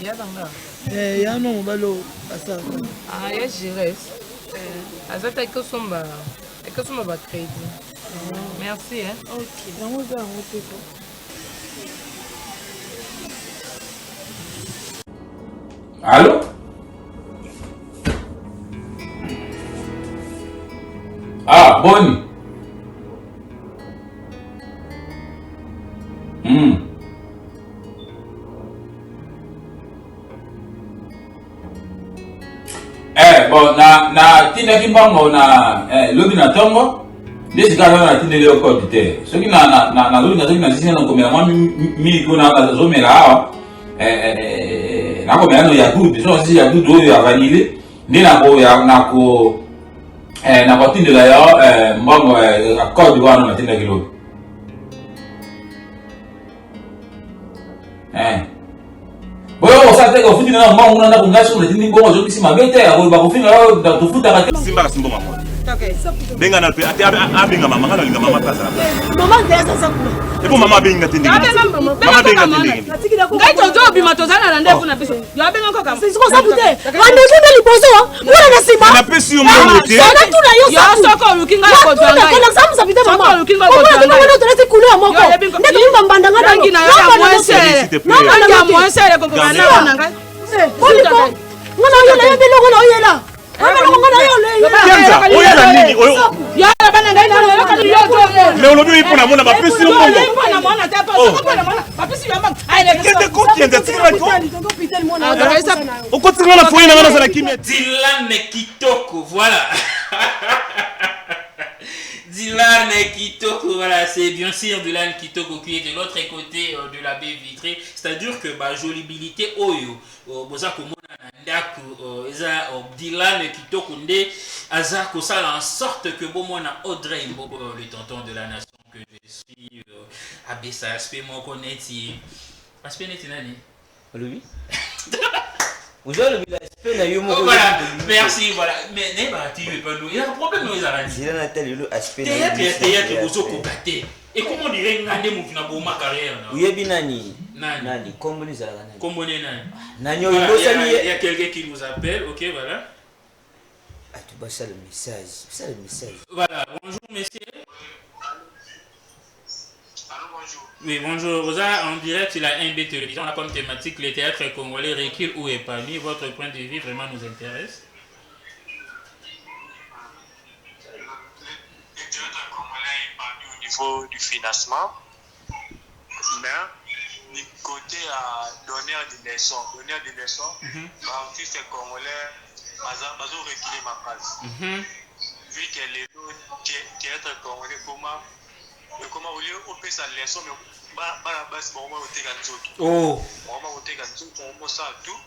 ya danga ya no mobalo asa ah ya jires azata que somba ba crédit merci hein OK vamos dar um tempo. Allô? Ah, Bonnie. Bon, na tinaki mbango na lobi na tongo. Desi ka na tineli yo code te. Soki na lobi na soki na sisi na komela mwa mi ko na zo mela awa. Na komela no ya good, so sisi ya good oyo ya vanille. Ndi na ko ya na ko tindela yo mbango code wana na tineli lobi. Boyo osate ko futi na mbango na ko ngasi ko tindi bongo zo kisi mabete ya ko ba ko finga yo da to futa ka simba simbo mama. Okay. Benga na pe ati abinga mama ngala linga mama pasa. Mama ndeza sakula. Ebo mama benga tindi. Mama benga tindi. Ngai tozo bima tozana na ndefu na biso. Yo abenga ko kama. Siko sabute. Wande tuna liboso wa. Wala na sima. Na pesi yo mbongo te. Sana tuna yo sa. Yo soko lukinga ko twanga. Kana samu sabite mama. Soko lukinga ko twanga. Wala tuna couleur moko. Ndeko yimba mbanda ngada. Rangi na yo ya mwese. Rangi ya mwese le ko kana na ngai. Boliko. Ngana yo la yebelo ngana yo la. Mais on lui pour la mona pas plus le monde. On continue la foyer dans la kimia. Dylan Kitoko, voilà. Dylan Kitoko, voilà, c'est bien sûr Dylan Kitoko qui est de l'autre côté de la baie vitrée. C'est-à-dire que ma jolibilité oyo, bozako Dylan Kitoko nde azako sala en sorte que bon mona Audrey Mbobo, le tonton de la nation que je suis, abesa aspect mon connaîti aspect neti nani Louis voilà, merci, voilà. Mais n'est pas tu veux pas nous. Il y a un problème nous les il a tel aspect théâtre aux occupatés. Et comment dirait ngande mu kina boma carrière na. Uyebi nani kombo ni zala nani. Kombo ni nani. Nani oyibosani. Il y a quelqu'un qui nous appelle. OK, voilà. Ah, tu vois ça le message. Ça le message. Voilà, bonjour messieurs. Bonjour. Oui, bonjour. Rosa, en direct sur la MB Télévision, on a comme thématique les théâtres congolais recul ou épanoui. Votre point de vue vraiment nous intéresse. Les théâtres congolais épanoui au niveau du financement, mais du côté à donneur de leçons, l'artiste congolais, ils ont reculé ma phrase. Vu que les théâtres congolais, comment au lieu de faire sa leçon, mais basi bango oteka nzoto bango oteka nzoto mosala tout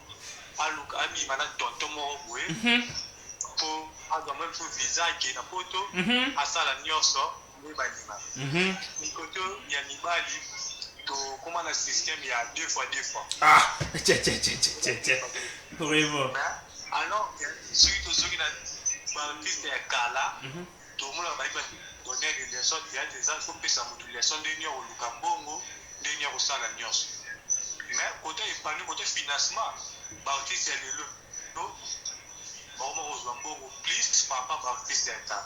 aluka abima tonton moko boye mpo azwa même so visa ake na poto asala nyonso oyo bandima mikoto ya mibali tokóma na système ya 2 fois vraiment alors soki tozoki na baartiste ya kala tomona bayeba donner des leçons il y a des gens qui peuvent s'amuter leçons de nier au Lukambongo de nier au sala nyos mais côté épanoui côté financement bah artiste c'est le bon beaucoup plus par rapport à fils d'un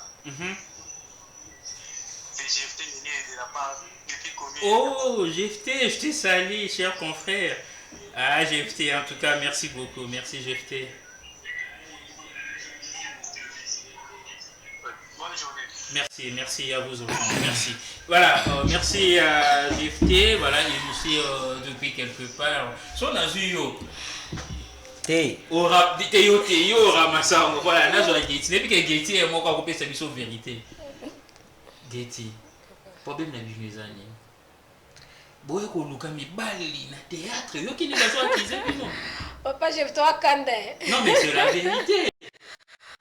Oh, GFT, je t'ai sali, cher confrère. Ah, GFT, en tout cas, merci beaucoup. Merci, GFT. Bonne journée. Merci, merci à vous enfants, merci. Voilà, merci à GFT, voilà, il est aussi depuis quelque part. Son azuyo. Ora, yo ramassa, voilà, nazo Getty. Depuis que Getty est mort, on peut se dire vérité. Getty, problème na business ani. Boye ko luka mi bali na théâtre, yo qui ne va pas acquiser non. Papa, je toi kande. Non mais c'est la vérité.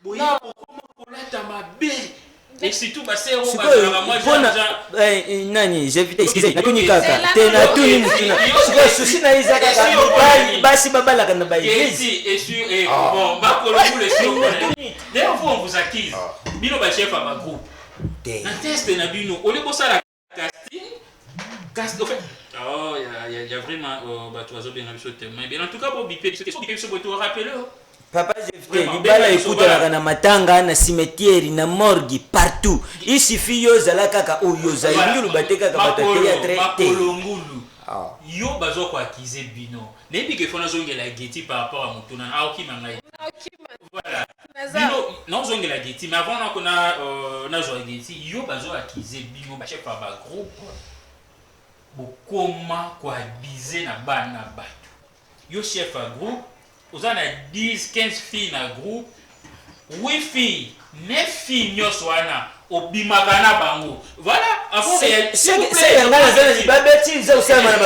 Boye ko comment la tamabe. Et surtout c'est moi nani j'invite excusez nakuni kaka tena tuni mutuna siko susi na iza kaka basi babala kana ba ici et sur et bon ba ko le sur d'ailleurs on vous acquise bino ba chef à groupe na test na bino on est pour ça la casting en fait oh il y a vraiment ba toi zo bien na biso témoin bien en tout cas bon bipé ce que so bipé so boto rappeler Papa Jefte, libala ikuta na matanga na cimetière na morgue partout. Il suffit yo zala kaka oyo za yulu bateka ka bata théâtre te. Yo bazo ko akize bino. Nebi ke fona zongela Getty par rapport à mutuna na oki mangai. Voilà. Bino non zongela Getty mais avant na kona na zo Getty yo bazo akize bino ba chef ba groupe. Bokoma ko abiser na bana bato. Yo chef a groupe vous en avez 10, 15 filles dans le groupe, 8 filles, 9 filles nyoswana, au bimakana bango. Voilà, avant c'est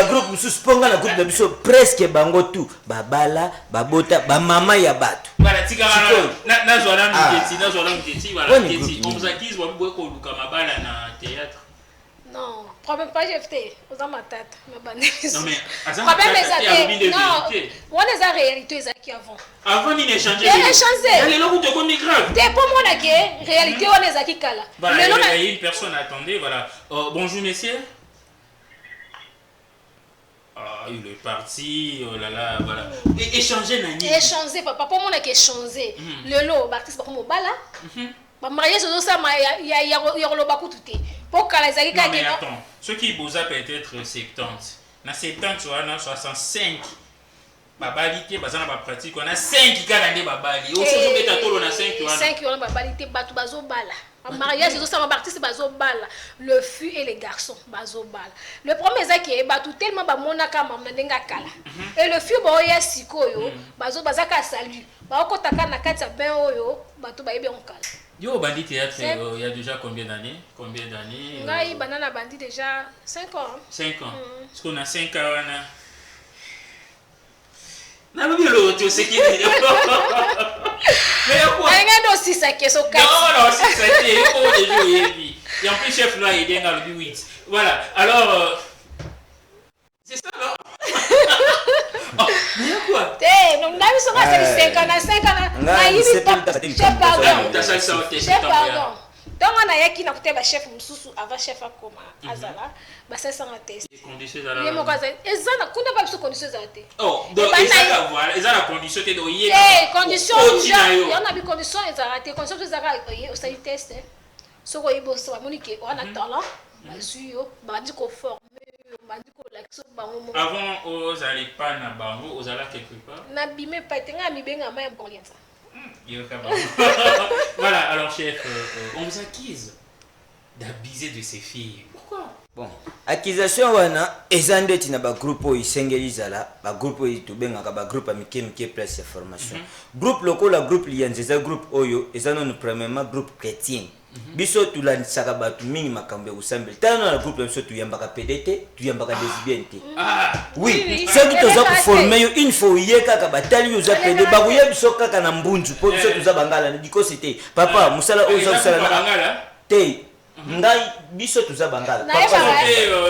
groupe presque bango tout. Babala, babota, bamama ya batu. Voilà, na zwana mugeti, voilà, on vous acquise, on vous ko luka mabala na théâtre. Non, problème pas GFT, vous avez ma tête, ma banane. Non mais, problème les non, on les a réalité qui avant. Avant il échangeait. Il a changé. Il est là où tu connais grave. T'es pour moi la réalité on les a qui kala. Voilà, il y a une personne attendez, voilà. Bonjour messieurs. Ah, il est parti, oh là là, voilà. Et échanger nani. Échanger papa, pour moi qui échanger. Le lot, Baptiste pour moi bala. Ba marié sur ça il y a le baku tout pour que les amis mais attends, ce qui boza peut-être 70. Na 70 on a 65. Babalité bazana ba pratique on a 5 qui galande babali. Au sojo beta tolo na 5 on a 5 on a babalité batu bazo bala. En mariage sur ça ma artiste bazo bala. Le fût et les garçons bazo bala. Le premier ça qui est batu tellement ba monaka mamna ndenga kala. Et le fût ba oya sikoyo bazo bazaka salut. Ba okotaka na kati ya ben oyo batu ba yebe on kala. Yo Bandit Théâtre, il y a déjà combien d'années? Ngai Banana Bandit déjà 5 ans. 5 ans. Parce qu'on a 5 ans. Non, mais l'autre, c'est qui est. Mais quoi? Non, 6 ça qui est so 4. Non, 6 ça qui est. Oh, déjà, il y a un peu chef là, il est dans le 8. Voilà, alors. C'est ça, là? Mais quoi? Donc, là, ils sont restés 5 ans. 5 ans. Pardon. Donc, on a qui n'a pas chef Moussou avant chef à Koma. Azala. Bah, ça, c'est un test. Les conditions d'ala. Les mots comme ça. Et ça, on n'a pas besoin de conditions d'ala. Oh, donc, ils ont voilà. Ils ont la condition de doyer. Eh, conditions. Il y a des conditions. Ils ont raté. Conditions de Zara. Au stade test. Ce qu'on y bosse, on a Monique. On a talent. Bah, sûr. Bah, dit qu'on forme. Avant, vous n'allez pas na bango, vous allez quelque part. N'abîmez pas, tu n'as pas même pour rien ça. Voilà, alors chef, on vous accuse d'abuser de ces filles. Pourquoi? Bon, accusation wana ezande tina ba groupe o isengelizala, ba groupe o itubenga ka ba groupe amike place ya formation. Groupe lokola groupe lianzeza groupe oyo ezano no premièrement groupe chrétien. Biso tulanisaka batu mingi makambo ya kusambela. Tano na groupe biso tuyambaka PDT, tuyambaka lesbienté. Oui, c'est que toza ko former yo une fois yeka ka batali yo za PD ba kuya biso kaka na mbunju po biso tuza bangala ndiko c'était papa musala o za musala na te ngai biso tuza bangala papa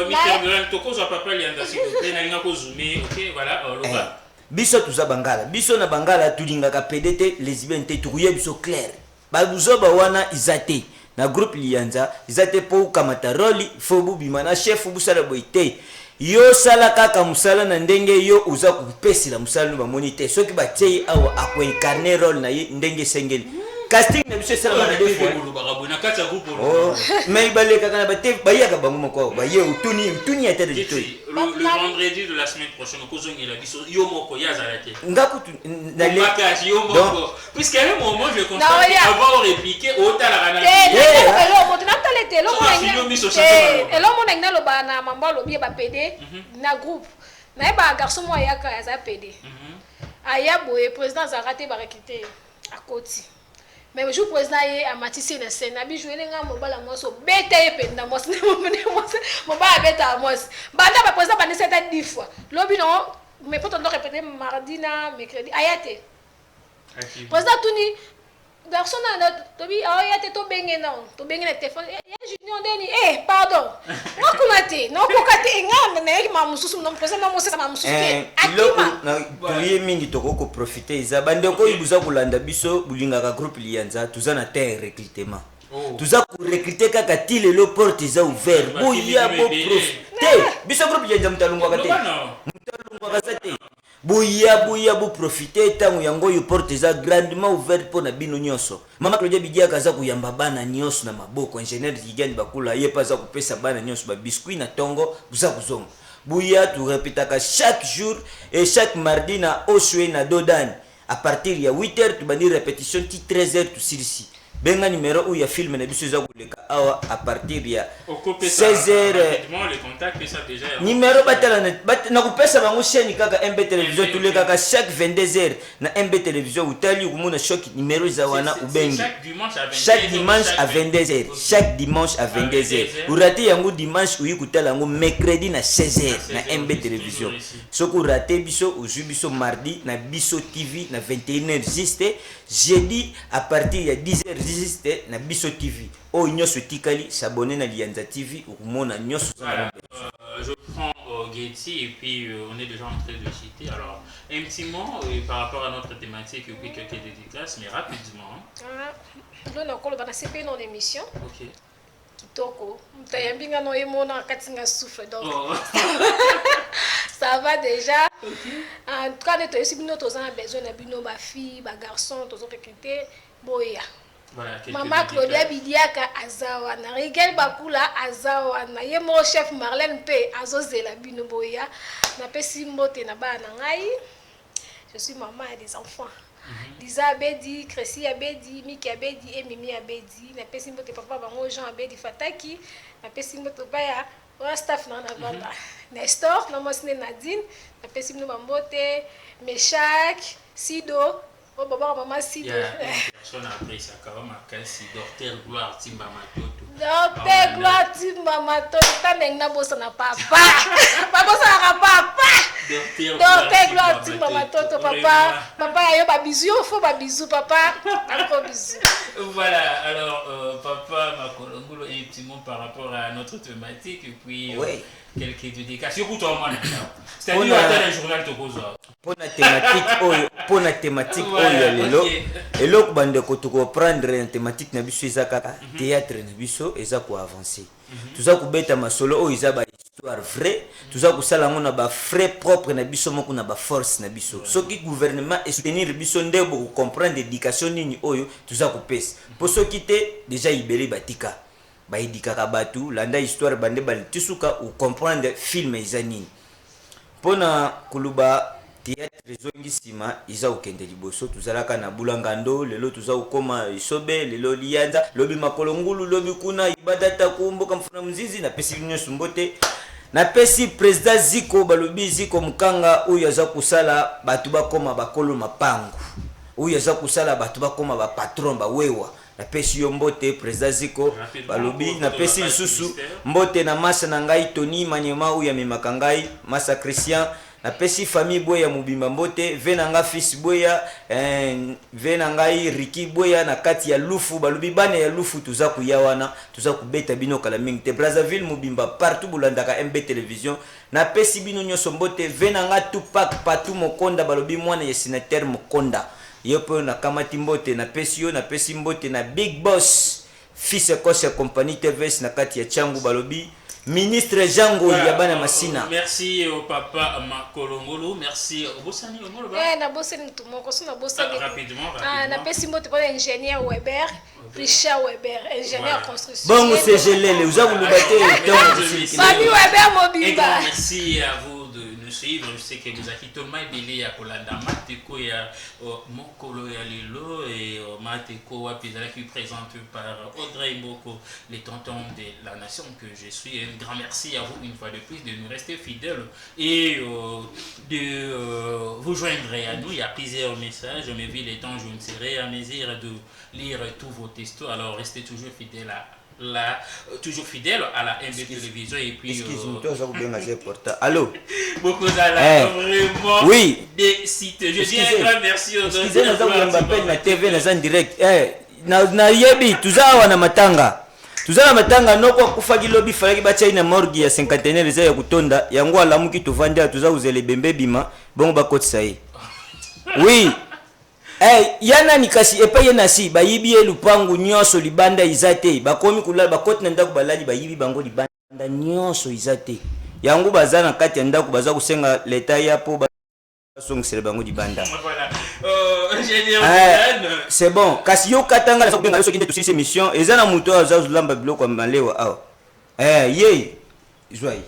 Mister Grand tokoza papa lianda s'il vous plaît na linga ko zoomer OK voilà loba biso tuza bangala biso na bangala tulingaka PDT lesbienté tukuya biso clair babuzoba wana izate na groupe lianza izate po kamata roli fobu bimana chef busala boite yo sala kaka musala na ndenge yo uza kupesila musala no ba monite soki ba tei awa ako incarner role na ye ndenge sengeli casting na biso sala na deux fois mais baleka kana bate bayaka bango moko baye utuni ya tete ditoi le vendredi de la semaine prochaine kozongi la biso yo moko ya zalate ngakutu na le yo moko puisqu'à un moment je constate avoir répliqué au tala kana na lo bana mamba lo ba PD na groupe na ba garçon mo ya ka za PD aya boye président za raté ba recruter à côté mais le jour président est à Matisse na scène abi jouer nga mo bala mo so beta e penda mo mo ba beta mo banda ba président ba ne c'était 10 fois lobi non mais peut on répéter mardi na mercredi ayate président tuni garçon na tobi ayate to benge non to benge na téléphone ya junior deni pardon nakunate nokokate nga na ma mususu no président mo sesa ma mususu akima na tuye mingi toko ko profiter iza bande ko ibuza kulanda biso bulinga ka groupe lianza tuza na terre recrutement tuza ku recruter kaka tilelo porte za ouvert boya bo profiter biso groupe lianza mtalungwa kate mtalungwa kasate boya bo profiter tangu yango yo porte za grandement ouvert pour na bino nyonso mama Claudia bidia kaza kuyamba bana nyonso na maboko ingénieur Ligani bakula yepa za kupesa bana nyonso ba biscuit na tongo buza kuzonga boya tu répétaka chaque jour et chaque mardi na Oswe na Dodan à partir ya 8h tu bani répétition ti 13h tu silisi benga numéro où ya film na biso za kuleka awa à partir ya 16h les contacts ça déjà numéro batala na kupesa bango chaîne kaka MB télévision tous kaka chaque 22h na MB télévision utali kumuna choc numéro za wana ubengi chaque dimanche à 22h chaque dimanche à 22h urate yango dimanche uyi kutala yango mercredi na 16h na MB télévision soko urate biso ozu biso mardi na biso TV na 21h juste jeudi à partir ya 10h juste na biso TV o nyoso tikali s'abonner na Lianza TV ukumona nyoso je prends Getty et puis on est déjà en train de citer alors un petit mot par rapport à notre thématique et puis quelques dédicaces mais rapidement là encore dans la CP dans l'émission OK kitoko mtayambinga no emona katinga souffle donc ça va déjà en tout cas nous aussi nous tous on besoin de bino ba fille ba garçon tous recruter boya Mama Claudia Bidiaka azawa na Rigel Bakula azawa na yemo chef Marlène P azozela bino boya na pesi mbote na bana ngai je suis maman des enfants Lisa Abedi, Crécy Abedi, Miki Abedi et Mimi Abedi na pesi mbote papa bango Jean Abedi Fataki na pesi mbote baya wa staff na banda Nestor na mosine Nadine na pesi mbote mbote Meshak Sido oh baba maman Sido personne après ça quand même kasi docteur Gloire Timba Matoto docteur Gloire Timba Matoto tanenga bosa na papa papa sa papa docteur Gloire Timba Matoto papa ayo ba bisou faut ba bisou papa encore bisou voilà alors papa Makolongulo un petit mot par rapport à notre thématique et puis quelques dédicaces surtout toi moi c'est-à-dire à un journal to kozo pour la thématique lelo eloko bandeko to comprendre la thématique na biso ezaka théâtre na biso eza ko avancer tuza kubeta masolo o eza ba histoire vraie tuza kusala ngo na ba frais propre na biso moko na ba force na biso soki gouvernement et soutenir biso ndebo ko comprendre éducation nini oyo tuza kupesa po soki te déjà ibele batika ba idikaka batu landa histoire bande bali tisuka ou comprendre film eza nini pona kuluba théâtre zongisima iza ukende liboso tuzalaka na bulangando lelo tuza ukoma isobe lelo lianza lobi makolongulu lobi kuna ibadata kumboka mfuna mzizi na pesi nyonso mbote na pesi président Ziko balobi Ziko mukanga uyo aza kusala batu bakoma bakolo mapango uyo aza kusala batu bakoma ba patron ba wewa na pesi yo mbote président Ziko balobi na pesi lisusu mbote na masa na ngai Tony Manyema uyo amemaka ngai masa Christian na pesi famille boya mubimba mbote venanga fils boya venanga Riki boya na kati ya lufu balubi bana ya lufu tuza kuyawana tuza kubeta bino kala mingi te Brazzaville mubimba partout bulandaka MB télévision na pesi bino nyoso mbote venanga Tupac Patu Mokonda balubi mwana ya sénateur Mokonda yopo na kamati mbote na pesi yo na pesi mbote na Big Boss fils Ekose compagnie TVS na kati ya changu balobi ministre Jean Ngoi ya bana Masina. Merci au papa Makolongolo, merci au Bossani Ongolo. Na Bossani Mtumoko, na Bossani. Rapidement. Na Pessimbo te parle ingénieur Weber, Richard Weber, ingénieur construction. Bon, c'est gelé, vous avez le battu. Famille Weber Mobimba. Merci à vous de nous suivre. Je sais que vous avez quitté Maïbélé à Kolanda Mateko et à Mokolo et à Lilo et Mateko Wapizala qui présente par Audrey Mboko, les tontons de la nation que je suis. Un grand merci à vous une fois de plus de nous rester fidèles et de vous joindre à nous. Il y a plusieurs messages, mais vu les temps, je ne serai à mesure de lire tous vos textos. Alors restez toujours fidèles à la MB Télévision et puis excuse-moi, allô beaucoup vraiment oui des sites. Je dis un grand merci aux autres na TV na direct na yebi tuzawa na matanga noko kufagi lobby falaki bacha ina morgue ya 51 reza ya kutonda yango alamuki tuvanda tuzauzele bembe bima bongo bakotisa ye oui yana nikasi epa yena si bayibi elupangu nyonso libanda izate bakomi kulala bakoti na ndako balali bayibi bango libanda nyonso izate yango bazana kati ya ndako baza kusenga leta ya po basongisela bango libanda. C'est bon kasi yo katanga la sobenga so kinde to sisi mission ezana muto aza zulamba biloko malewa awa ye joie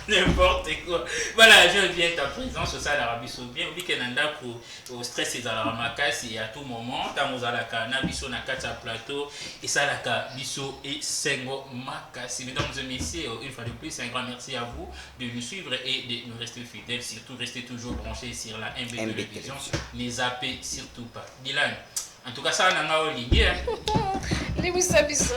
n'importe quoi. Voilà, je viens ta présence au sein l'Arabie Saoudite. Obi kenanda pour stress et la ramakasi et à tout moment tant aux alaka na biso na kata plateau et ça la biso et sengo makasi. Mesdames et messieurs, une fois de plus un grand merci à vous de nous suivre et de nous rester fidèles, surtout restez toujours branchés sur la MB Télévision. Ne zappez surtout pas. Dylan, en tout cas ça on a lié. Les biso.